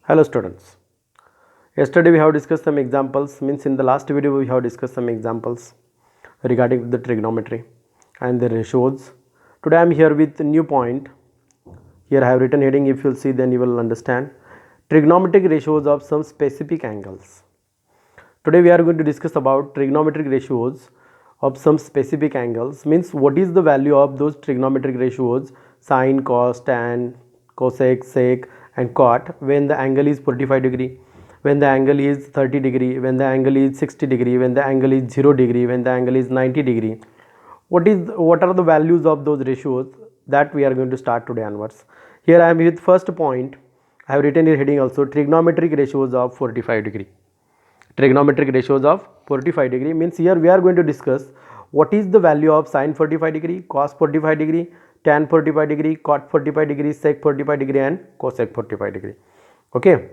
Hello students. Yesterday we have discussed some examples, means in the last video we have discussed some examples regarding the trigonometry and the ratios. Today I am here with a new point. Here I have written heading, if you will see then you will understand. Trigonometric ratios of some specific angles. Today we are going to discuss about trigonometric ratios of some specific angles, means what is the value of those trigonometric ratios sine, cos, tan, cosec, sec and cot when the angle is 45 degree, when the angle is 30 degree, when the angle is 60 degree, when the angle is 0 degree, when the angle is 90 degree. What are the values of those ratios that we are going to start today onwards. Here I am with first point. I have written in heading also trigonometric ratios of 45 degree. Trigonometric ratios of 45 degree means here we are going to discuss what is the value of sine 45 degree, cos 45 degree, tan 45 degree, cot 45 degree, sec 45 degree and cosec 45 degree. Okay,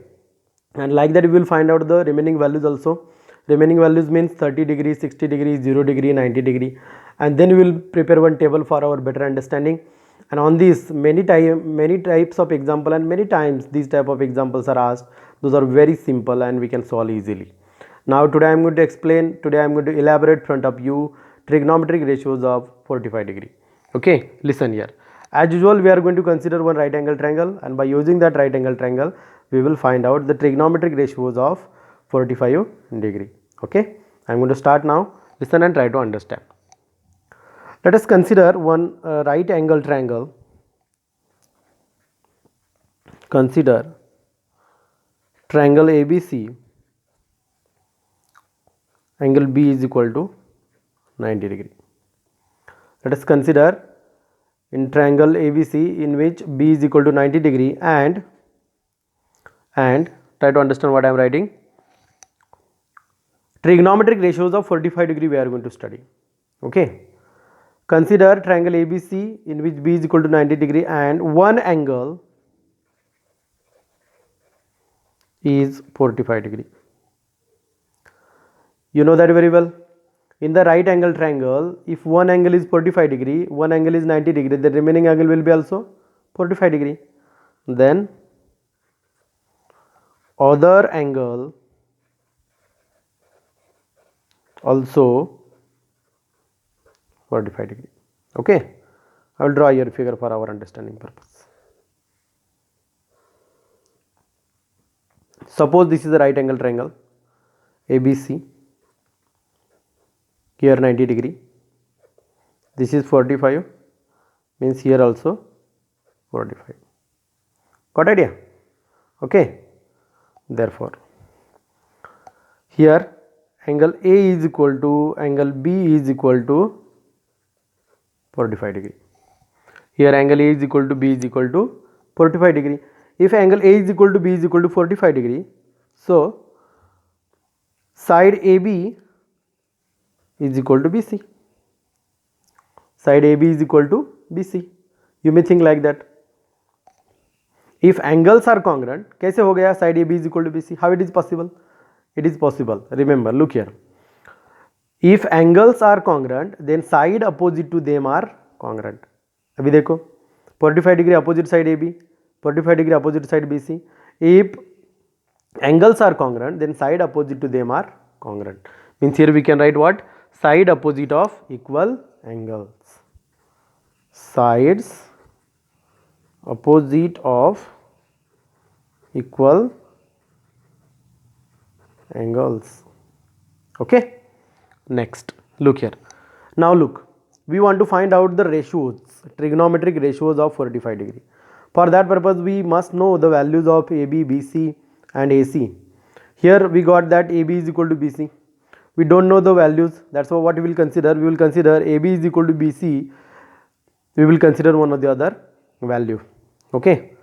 and like that we will find out the remaining values also. Remaining values means 30 degree, 60 degree, 0 degree, 90 degree, and then we will prepare one table for our better understanding. And on this many types of example and many times these type of examples are asked. Those are very simple and we can solve easily. Now today I am going to explain, today I am going to elaborate front of you trigonometric ratios of 45 degree. Okay, listen here. As usual we are going to consider one right angle triangle, and by using that right angle triangle we will find out the trigonometric ratios of 45 degree. Okay, I am going to start now. Listen and try to understand. Let us consider one right angle triangle. Consider triangle ABC. Angle B is equal to 90 degree. Let us consider in triangle ABC in which B is equal to 90 degree and try to understand what I am writing. Trigonometric ratios of 45 degree we are going to study. Okay, consider triangle ABC in which B is equal to 90 degree and one angle is 45 degree. You know that very well. In the right angle triangle, if one angle is 45 degree, one angle is 90 degree, the remaining angle will be also 45 degree. Then other angle also 45 degree. Okay, I will draw here figure for our understanding purpose. Suppose this is a right angle triangle ABC. Here 90 degree, this is 45, means here also 45. Got idea? Okay, therefore here angle A is equal to angle B is equal to 45 degree. Here angle A is equal to B is equal to 45 degree. If angle A is equal to B is equal to 45 degree, so side AB is equal to BC. Side AB is equal to BC. You may think like that. If angles are congruent, कैसे हो गया side AB is equal to BC? How it is possible? It is possible. Remember, look here. If angles are congruent, then side opposite to them are congruent. अभी देखो 45 degree opposite side AB, 45 degree opposite side BC. If angles are congruent, then side opposite to them are congruent. Means here we can write what? Side opposite of equal angles. Sides opposite of equal angles. Okay, next look here. Now look, we want to find out the ratios, trigonometric ratios of 45 degree. For that purpose we must know the values of AB, BC and AC. Here we got that AB is equal to BC. We don't know the values, that's why what we will consider, we will consider AB is equal to BC. We will consider one or the other value. Okay,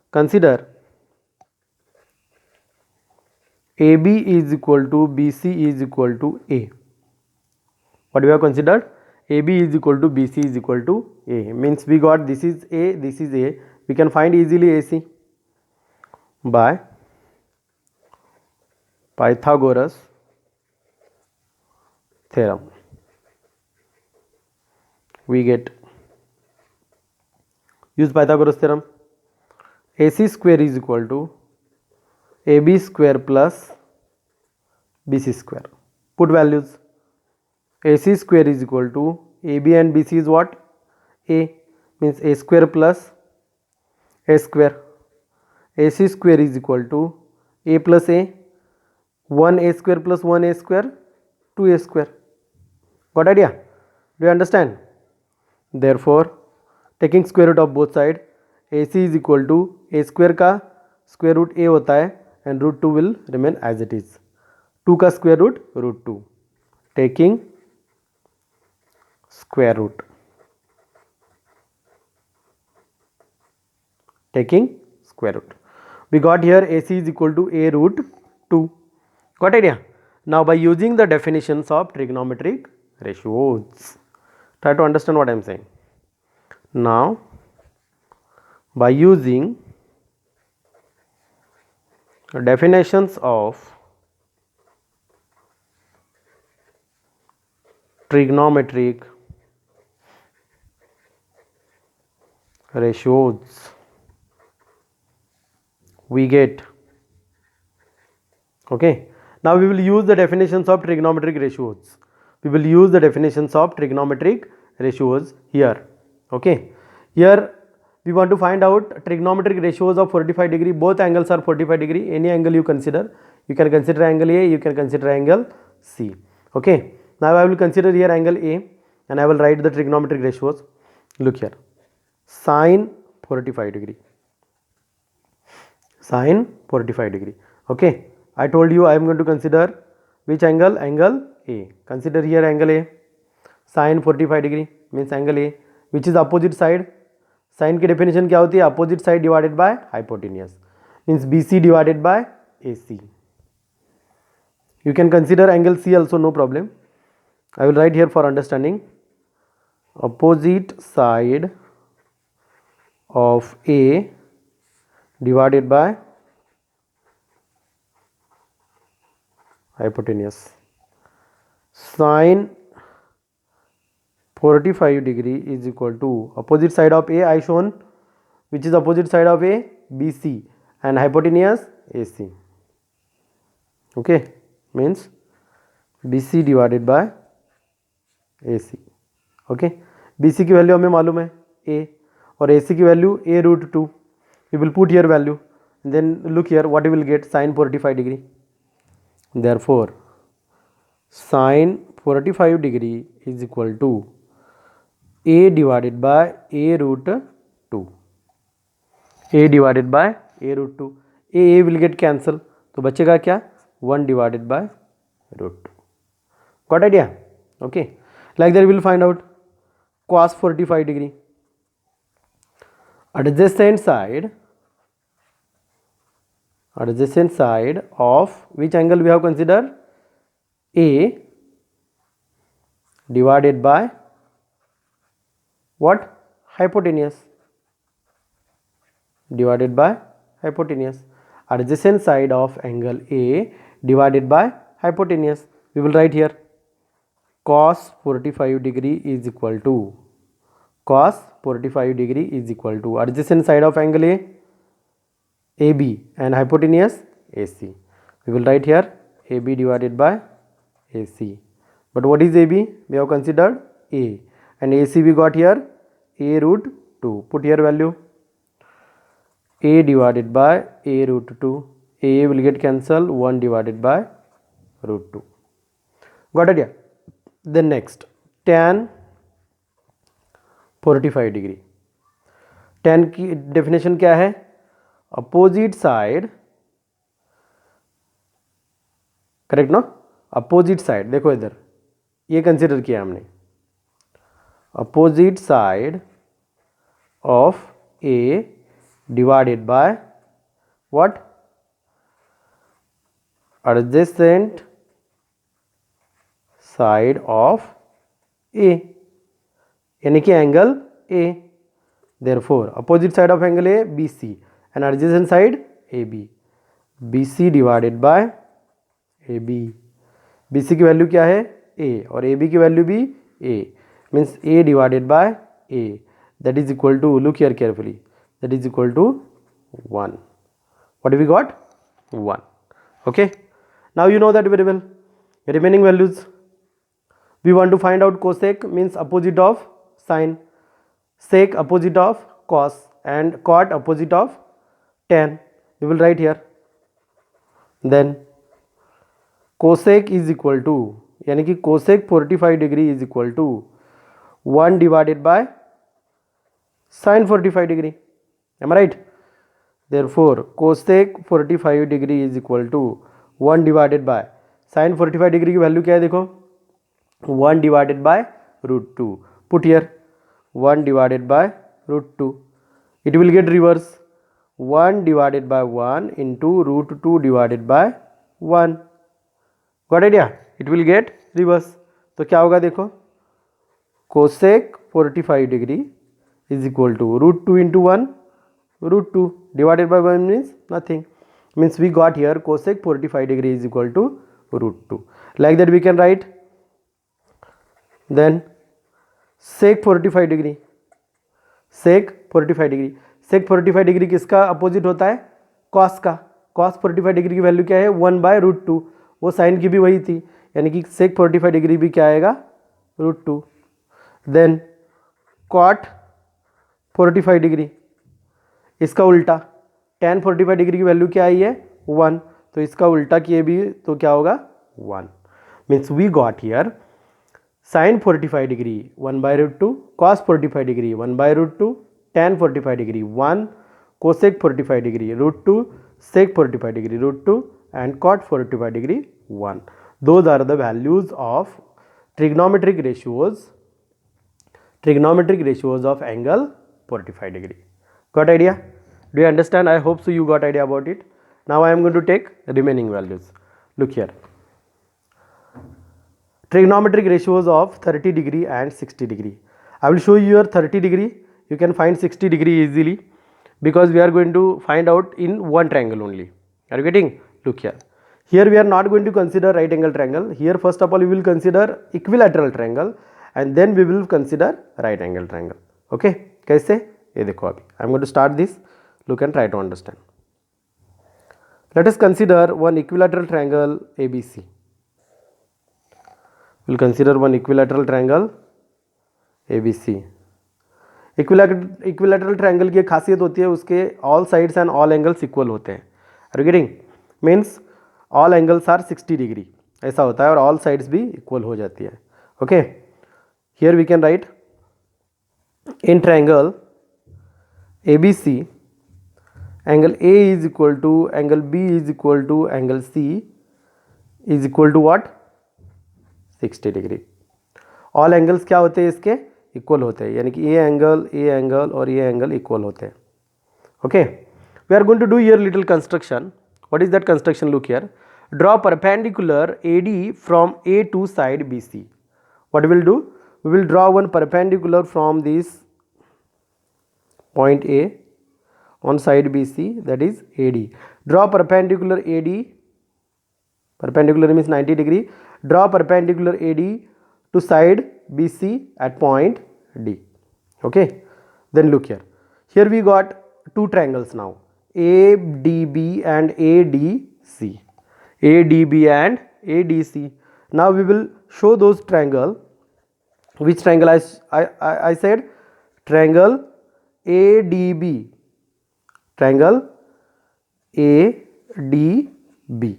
consider AB is equal to BC is equal to A. What we have considered? AB is equal to BC is equal to A, means we got this is A, this is A. We can find easily AC by Pythagoras theorem. We get, use Pythagoras theorem, AC square is equal to AB square plus BC square. Put values. AC square is equal to AB and BC is what? A, means A square plus A square. AC square is equal to A plus A, 1A square plus 1A square, 2A square. Got idea? Do you understand? Therefore, taking square root of both sides, AC is equal to A square का square root A होता है and root 2 will remain as it is. 2 का square root 2. Taking square root. Taking square root. We got here AC is equal to A root 2. Got idea? Now by using the definitions of trigonometric ratios, try to understand what I am saying. Now by using definitions of trigonometric ratios, we get, okay, now we will use the definitions of trigonometric ratios. We will use the definitions of trigonometric ratios here. Okay, here we want to find out trigonometric ratios of 45 degree. Both angles are 45 degree. Any angle you consider, you can consider angle A, you can consider angle C. Okay, now I will consider here angle A and I will write the trigonometric ratios. Look here, sine 45 degree, sine 45 degree. Okay, I told you I am going to consider which angle? Angle A. Consider here angle A. Sine 45 degree means angle A, which is opposite side. Sine की definition क्या होती है? Opposite side divided by hypotenuse, means BC divided by AC. You can consider angle C also, no problem. I will write here for understanding. Opposite side of A divided by hypotenuse. Sine 45 degree is equal to opposite side of A I shown, which is opposite side of A, BC, and hypotenuse AC. Okay, means BC divided by AC. Okay, BC की value हमें मालूम है A और AC की value A root 2. We will put here value. Then look here what you will get, sine 45 degree. Therefore, sine 45 degree is equal to A divided by A root 2. A divided by A root 2. A will get cancel. तो बचेगा क्या? 1 divided by root 2. Got idea? Okay. Like that we will find out cos 45 degree. Adjacent side of which angle we have considered? A divided by what? Hypotenuse. Divided by hypotenuse. Adjacent side of angle A divided by hypotenuse. We will write here cos 45 degree is equal to adjacent side of angle A, AB, and hypotenuse AC. We will write here AB divided by AC. But what is AB? We have considered A, and AC we got here A root 2. Put here value. A divided by A root 2. A will get cancelled, 1 divided by root 2. Got idea? Then next, tan 45 degree. tan की definition क्या है? Opposite side, correct no? Opposite side, देखो इधर ये consider किया हमने. Opposite side of A divided by what? Adjacent side of A, यानी कि angle A. Therefore opposite side of angle A BC and adjacent side AB. BC divided by AB. BC की value क्या है? A और AB की value भी A, means A divided by A, that is equal to, look here carefully, that is equal to 1. What have we got? 1. Okay, now you know that very well. Remaining values, we want to find out cosec means opposite of sine, sec opposite of cos, and cot opposite of tan. We will write here. Then cosec is equal to, यानी कि cosec 45 degree is equal to 1 divided by sin 45 degree. Am I right? Therefore cosec 45 degree is equal to 1 divided by sin 45 degree की value क्या है देखो, 1 divided by root 2. Put here 1 divided by root 2. It will get reverse, 1 divided by 1 into root 2 divided by 1. Got idea? It will get reverse. तो क्या होगा देखो, cosec 45 degree is equal to root 2 into 1, root 2 divided by 1 means nothing. Means we got here cosec 45 degree is equal to root 2. Like that we can write. Then sec 45 degree, sec 45 degree, sec 45 degree किसका opposite होता है, cos का. cos 45 degree की value क्या है, 1 by root 2. वो sign की भी वही थी, यानी कि sec 45 डिग्री भी क्या आएगा, रूट 2. देन cot 45 डिग्री, इसका उल्टा tan 45 डिग्री की वैल्यू क्या आई है, 1. तो इसका उल्टा किए भी तो क्या होगा, 1. Means we got here sin 45 degree 1 by root 2, cos 45 degree 1 by root 2, tan 45 degree 1, cosec 45 degree root 2, sec 45 degree root 2, and cot 45 degree 1. Those are the values of trigonometric ratios of angle 45 degree. Got idea? Do you understand? I hope so you got idea about it. Now I am going to take remaining values. Look here. Trigonometric ratios of 30 degree and 60 degree. I will show you your 30 degree. You can find 60 degree easily because we are going to find out in one triangle only. Are you getting? Look here. Here we are not going to consider right angle triangle. Here first of all we will consider equilateral triangle and then we will consider right angle triangle. Okay? कैसे? ये देखो अभी. I am going to start this. Look and try to understand. Let us consider one equilateral triangle ABC. We'll consider one equilateral triangle ABC. Equilateral triangle की एक खासियत होती है, उसके all sides and all angles equal होते हैं. Are you getting? Means all angles are 60 degree. ऐसा होता है और all sides भी equal हो जाती है. Okay. Here we can write in triangle ABC, angle A is equal to angle B is equal to angle C is equal to what? 60 degree. All angles क्या होते हैं इसके, इक्वल होते हैं, यानी कि ए एंगल और ये एंगल इक्वल होते हैं. Okay, we are going to do here little construction. What is that construction? Look here. Draw perpendicular AD from A to side BC. What will do? We will draw one perpendicular from this point A on side BC, that is AD. Draw perpendicular AD, perpendicular means 90 degree. Draw perpendicular AD to side BC at point D. Okay, then look here. Here we got two triangles now, ADB and ADC. ADB and ADC. Now we will show those triangle. Which triangle? I said triangle ADB. Triangle ADB.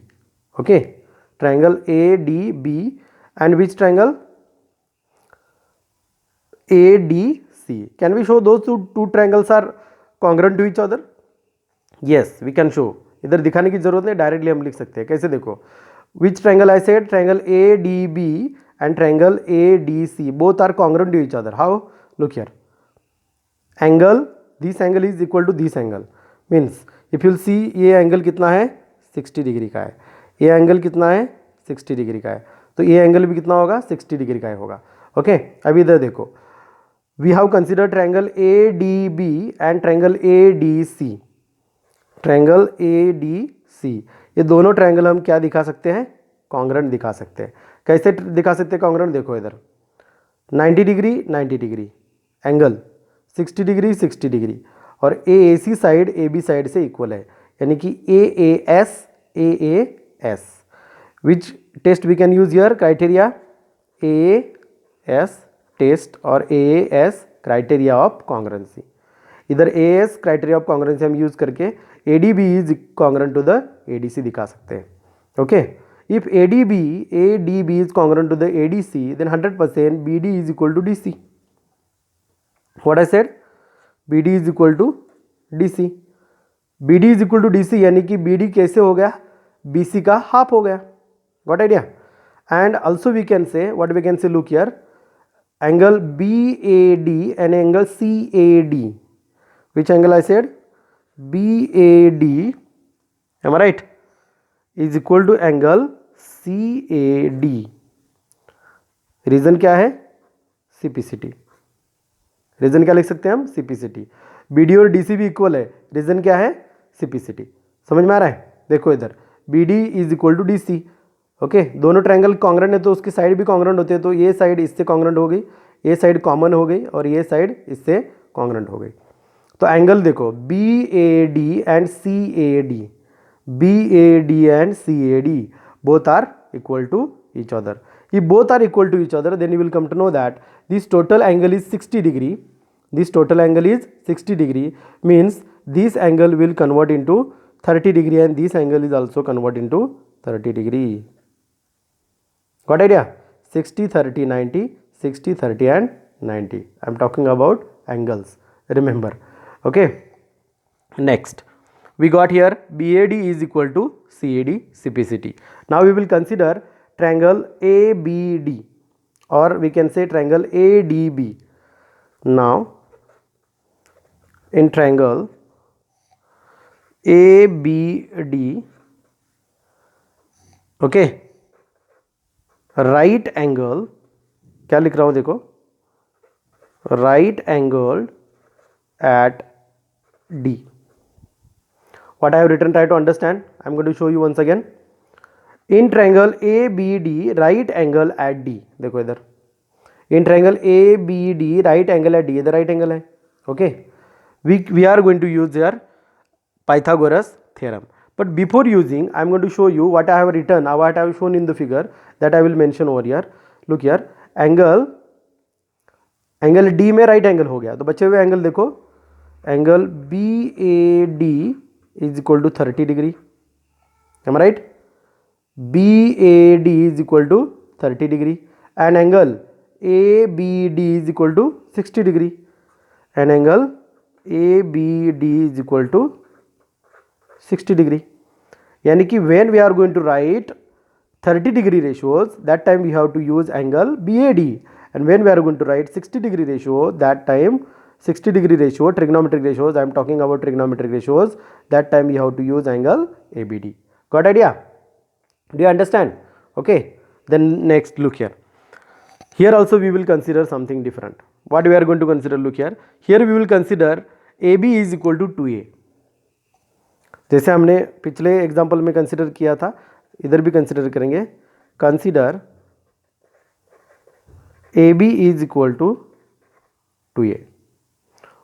Okay, triangle ADB and which triangle? ADC. Can we show those two triangles are congruent to each other? Yes, we can show. इधर दिखाने की जरूरत नहीं, directly हम लिख सकते हैं. कैसे देखो, which triangle I said? Triangle ADB and triangle ADC both are congruent to each other. How? Look here. Angle, this angle is equal to this angle. Means if you see ये angle कितना है, 60 degree का है. ये angle कितना है, 60 degree का है. तो ये एंगल भी कितना होगा, 60 डिग्री का होगा. ओके, अभी इधर देखो, we have consider triangle ADB and triangle ADC. Triangle ADC, ये दोनों ट्रायंगल हम क्या दिखा सकते हैं, कॉन्ग्रुएंट दिखा सकते हैं. कैसे दिखा सकते हैं कॉन्ग्रुएंट? देखो इधर 90 degree 90 degree angle, 60 degree 60 degree, और AAC साइड AB साइड से इक्वल है, यानी कि AAS AAS. Which test we can use here? Criteria AAS test or AAS criteria of congruency. इधर AAS criteria of congruency हम use करके ADB is congruent to the ADC दिखा सकते हैं. Okay, if ADB is congruent to the ADC, then 100% BD is equal to DC. What I said? BD is equal to DC. BD is equal to DC यानी कि BD कैसे हो गया? BC का half हो गया. Got idea? And also we can say, what we can say, look here, angle BAD and angle CAD. Which angle I said? BAD, am I right? Is equal to angle CAD. Reason क्या है? CPCT. Reason क्या लिख सकते हैं हम? CPCT. BD और DC भी equal है. रीजन क्या है? CPCT. समझ में आ रहा है? देखो इधर BD is equal to DC. Okay, दोनों ट्रायंगल कॉन्ग्रेंट है तो उसकी साइड भी कॉन्ग्रेंट होते हैं. तो ये साइड इससे कॉन्ग्रेंट हो गई, ये साइड कॉमन हो गई और ये साइड इससे कॉन्ग्रेंट हो गई. तो एंगल देखो BAD and CAD, BAD and CAD both are equal to each other. If both are equal to each other, then you will come to know that this total angle is 60 degree. This total angle is 60 degree, means this angle will convert into 30 degree and this angle is also convert into 30 degree. Got idea? 60, 30, 90, 60, 30 and 90. I am talking about angles. Remember. Okay. Next, we got here BAD is equal to CAD, CPCT. Now we will consider triangle ABD, or we can say triangle ADB. Now in triangle ABD, okay, right angle, क्या लिख रहा हूं देखो, right angle at D. What I have written, try to understand. I am going to show you once again. In triangle ABD, right angle at D. देखो इधर in triangle ABD, right angle at D. इधर right angle है. Okay, we are going to use here Pythagoras theorem. But before using, I am going to show you what I have written, or what I have shown in the figure, that I will mention over here. Look here, angle D में right angle हो गया. तो बचे हुए angle देखो, angle BAD is equal to 30 degree. Am I right? BAD is equal to 30 degree and angle ABD is equal to 60 degree and angle ABD is equal to 60 degree. यानी कि when we are going to write 30 degree ratios, that time we have to use angle BAD, and when we are going to write 60 degree ratio, that time 60 degree ratio, trigonometric ratios, I am talking about trigonometric ratios, that time we have to use angle ABD. Got idea? Do you understand? Okay, then next look here. Here also we will consider something different. What we are going to consider, look here. Here we will consider AB is equal to 2A. जैसे हमने पिछले example में consider किया था, इधर भी consider करेंगे. Consider AB is equal to 2A.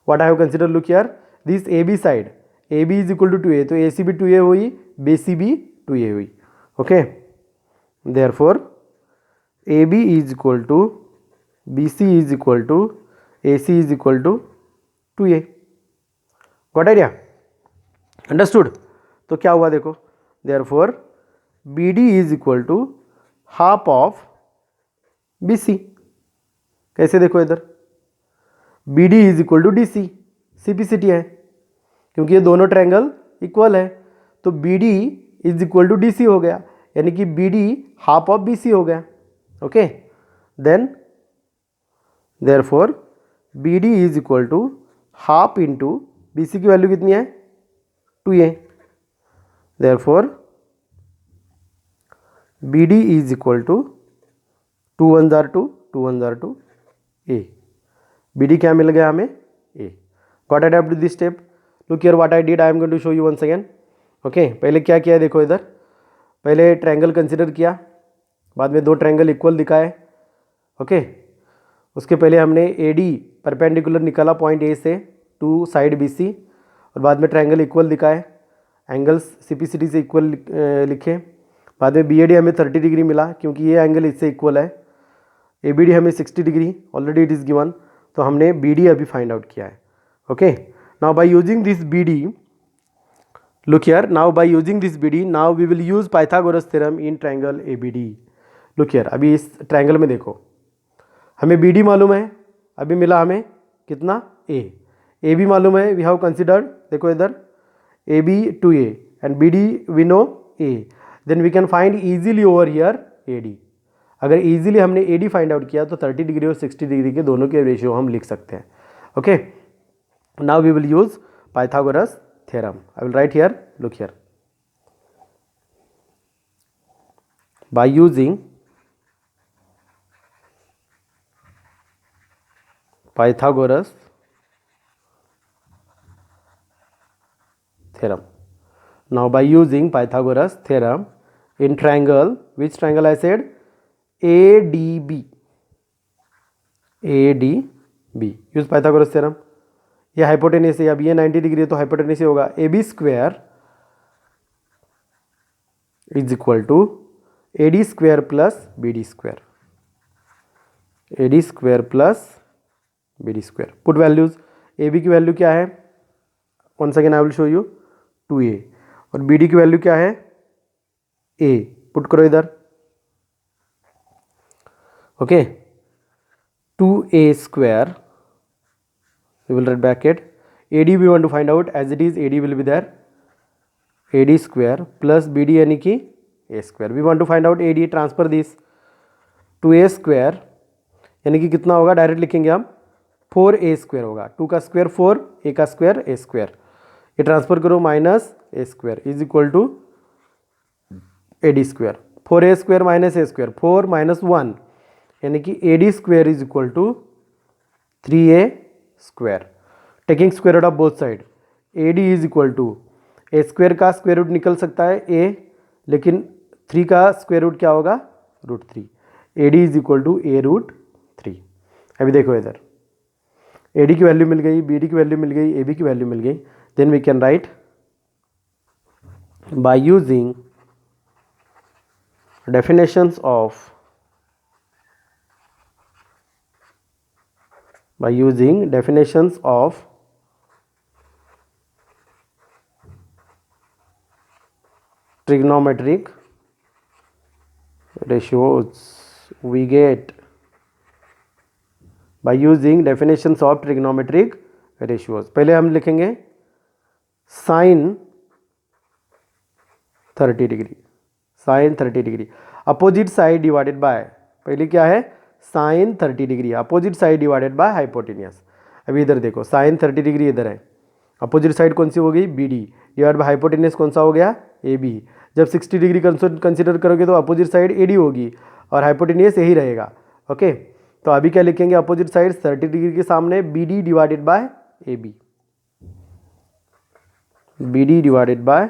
What I have considered, look here, this AB side, AB is equal to 2A, तो AC भी 2A हुई, BC भी 2A हुई. Okay, therefore AB is equal to BC is equal to AC is equal to 2A. Got idea? Understood? तो क्या हुआ देखो, therefore BD is equal to half of BC. कैसे देखो इधर, BD is equal to DC, CPCT है, क्योंकि ये दोनों ट्रायंगल इक्वल है, तो BD is equal to DC हो गया, यानी कि BD half of BC हो गया. Okay, then therefore BD is equal to half into BC की वैल्यू कितनी है, 2A. Therefore BD is equal to 2 1s are 2, 2 1s are 2, A. BD क्या मिल गया हमें, A. Got it up to this step? Look here what I did, I am going to show you once again. Okay, पहले क्या किया है देखो इधर, पहले ट्रायंगल कंसिडर किया, बाद में दो ट्रायंगल इक्वल दिखाए. ओके, उसके पहले हमने AD परपेंडिकुलर निकाला पॉइंट A से टू साइड BC, और बाद में ट्रायंगल इक्वल दिखाए. एंगल्स CPCD से इक्वल लिखें। बाद में BAD हमें 30 डिग्री मिला क्योंकि ये एंगल इससे इक्वल है। ABD हमें 60 degree, already it is given, तो हमने BD अभी फाइंड आउट किया है। Okay, now bye using this BD, look here, now by using this BD, now we will use Pythagoras theorem in triangle ABD. look here, अभी इस triangle में देखो, हमें BD मालूम है, अभी मिला हमें कितना A, AB मालूम है, वी हैव कंसिडर्ड, देखो इधर AB to A and BD we know A, then we can find easily over here AD. अगर इजीली हमने AD फाइंड आउट किया तो 30 डिग्री और 60 डिग्री के दोनों के रेशियो हम लिख सकते हैं। Okay, now we will use Pythagoras theorem. I will write here, look here. By using Pythagoras theorem. Now by using Pythagoras theorem in triangle, which triangle I said? ADB. ADB. Use Pythagoras theorem. ये hypotenuse है, अब ये 90 degree है तो hypotenuse ही होगा AB square is equal to AD square plus BD square, AD square plus BD square. Put values, AB की value क्या है, once again I will show you, 2A, और BD की वैल्यू क्या है, A, पुट करो इधर। Okay, 2A square, we will write bracket, AD we want to find out, as it is AD will be there, AD square plus BD यानी कि A square, we want to find out AD, transfer this to A square यानी कि कितना होगा, direct लिखेंगे हम 4A square होगा, 2 का स्क्वायर 4, A का स्क्वायर A स्क्वायर, ये ट्रांसफर करो minus A square is equal to AD square, 4A square minus A square, 4 minus 1 यानी कि AD square is equal to 3A square, taking square root of both side, AD is equal to A square का square root निकल सकता है A, लेकिन 3 का square root क्या होगा, √3, AD is equal to A√3। अभी देखो इधर AD की वैल्यू मिल गई, BD की वैल्यू मिल गई, AB की वैल्यू मिल गई, then we can write by using definitions of trigonometric ratios, we get by using definitions of trigonometric ratios, पहले हम लिखेंगे sin 30 degree, sin 30 degree opposite side divided bye, पहले क्या है, sin 30 degree opposite side divided by hypotenuse. अभी इधर देखो sin 30 degree इधर है, अपोजिट साइड कौन सी हो गई, BD, डिवाइड बाय हाइपोटेनियस कौन सा हो गया, AB। जब 60 डिग्री कंसिडर करोगे तो अपोजिट साइड AD होगी और हाइपोटेनियस यही रहेगा। ओके, तो अभी क्या लिखेंगे, अपोजिट साइड 30 डिग्री के सामने BD divided bye AB, BD divided bye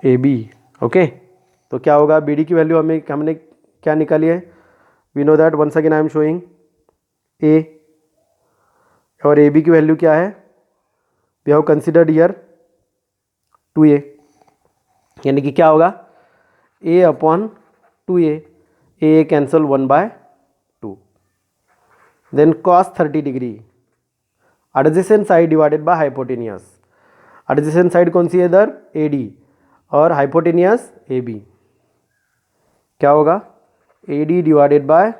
AB। Okay, तो क्या होगा, BD की वैल्यू हमने क्या निकाली है, we know that, once again I am showing A, और AB की वैल्यू क्या है, we have considered here 2A, यानी कि क्या होगा, A upon 2A, A cancel 1/2, देन cos 30 degree adjacent side divided by hypotenuse, adjacent side कौन सी है इधर, AD, और हाइपोटेनियस AB, क्या होगा, AD divided by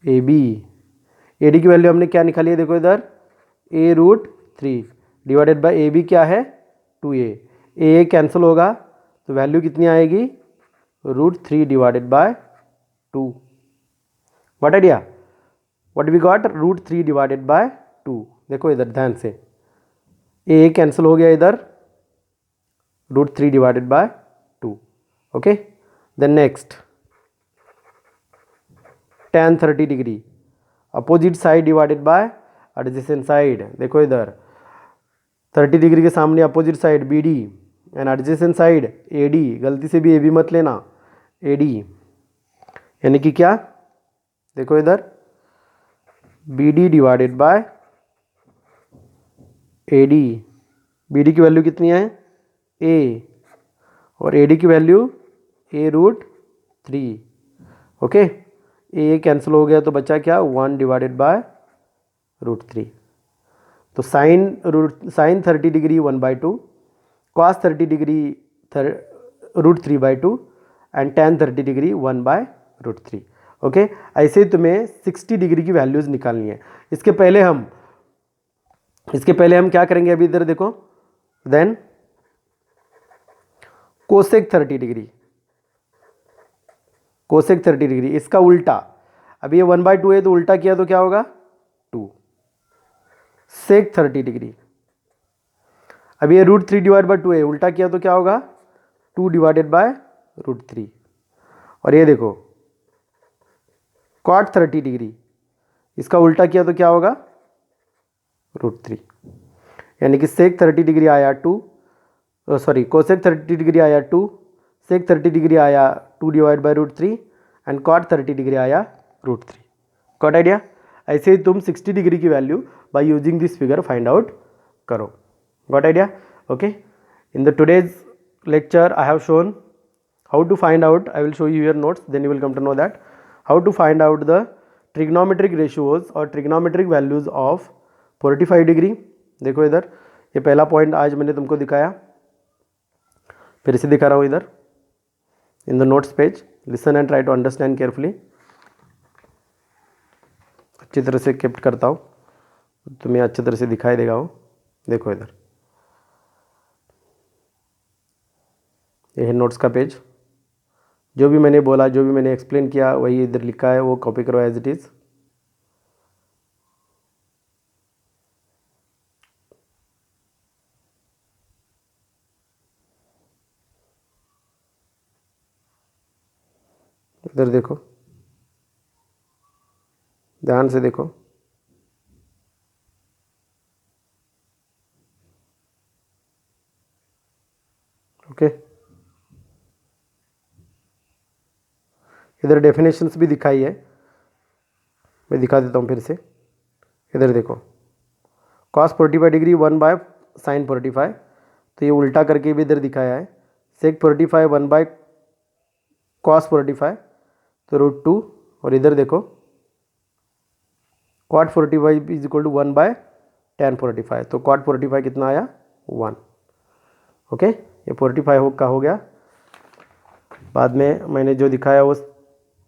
AB, AD की वैल्यू हमने क्या निकाली है, देखो इधर A√3 डिवाइडेड बाय AB क्या है, 2A, A कैंसिल होगा तो वैल्यू कितनी आएगी, √3 divided by 2, what idea, what we got, √3 divided by 2, देखो इधर ध्यान से, A कैंसिल हो गया इधर, √3 divided by 2। Okay, then next tan 30 degree opposite side divided by adjacent side, देखो इधर 30 डिग्री के सामने opposite side BD and adjacent side AD, गलती से भी AB मत लेना, AD यानी कि क्या, देखो इधर BD divided by AD B D की वैल्यू कितनी है ए, और ए डी की value a√3। Okay, A cancel हो गया तो बचा क्या 1 डिवाइडेड बाय √3। तो sine 30 degree 1/2, cos 30 degree √3/2 and tan 30 degree 1/√3। Okay, ऐसे ही तुम्हें 60 डिग्री की वैल्यूज़ निकालनी है। इसके पहले हम क्या करेंगे, अभी इधर देखो, then cosec 30 degree, cosec 30 degree इसका उल्टा, अभी ये 1/2 है तो उल्टा किया तो क्या होगा 2, सेक 30 डिग्री, अभी ये √3 डिवाइड बाय 2 है, उल्टा किया तो क्या होगा 2 डिवाइडेड बाय √3। और ये देखो कॉट 30 डिग्री, इसका उल्टा किया तो क्या होगा √3, यानी कि सेक 30 डिग्री आया 2, सॉरी कोसेक 30 डिग्री आया 2, सेक 30 डिग्री आया 2 divide by √3 and cot 30 degree आया √3। Got idea? ऐसे ही तुम 60 डिग्री की value by using this figure find out करो। Got idea? Okay, in the today's lecture I have shown how to find out, I will show you your notes, then you will come to know that how to find out the trigonometric ratios or trigonometric values of 45 degree. देखो इधर ये पहला point आज मैंने तुमको दिखाया, फिर से दिखा रहा हूँ इधर in the notes page. Listen and try to understand carefully, अच्छी तरह से केप्ट करता हूँ, तुम्हें अच्छी तरह से दिखाई देगा वो। देखो इधर ये है नोट्स का पेज, जो भी मैंने बोला, जो भी मैंने एक्सप्लेन किया वही इधर लिखा है, वो कॉपी करो एज इट इज़। इधर देखो, ध्यान से देखो, ओके। इधर डेफिनेशंस भी दिखाई है, मैं दिखा देता हूँ फिर से। इधर देखो cos 45 डिग्री 1/sin 45, तो ये उल्टा करके भी इधर दिखाया है। sec 45 1/cos 45 तो √2, और इधर देखो cot 45 is equal to 1/tan 45, तो cot 45 कितना आया 1। ओके, ये 45 का हो गया। बाद में मैंने जो दिखाया वो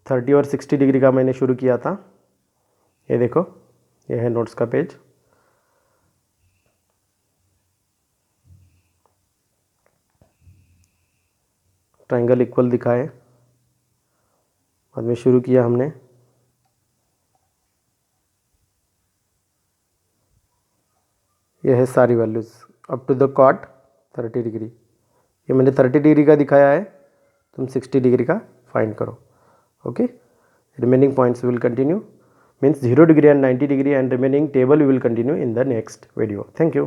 30 और 60 डिग्री का मैंने शुरू किया था। ये देखो, ये है नोट्स का पेज। ट्रायंगल इक्वल दिखाए, बाद में शुरू किया हमने। यह है सारी values up to the cot 30 degree. ये मैंने 30 डिग्री का दिखाया है, तुम 60 डिग्री का फाइंड करो। Okay, remaining points will continue, means 0 degree and 90 degree and remaining table we will continue in the next video. Thank you.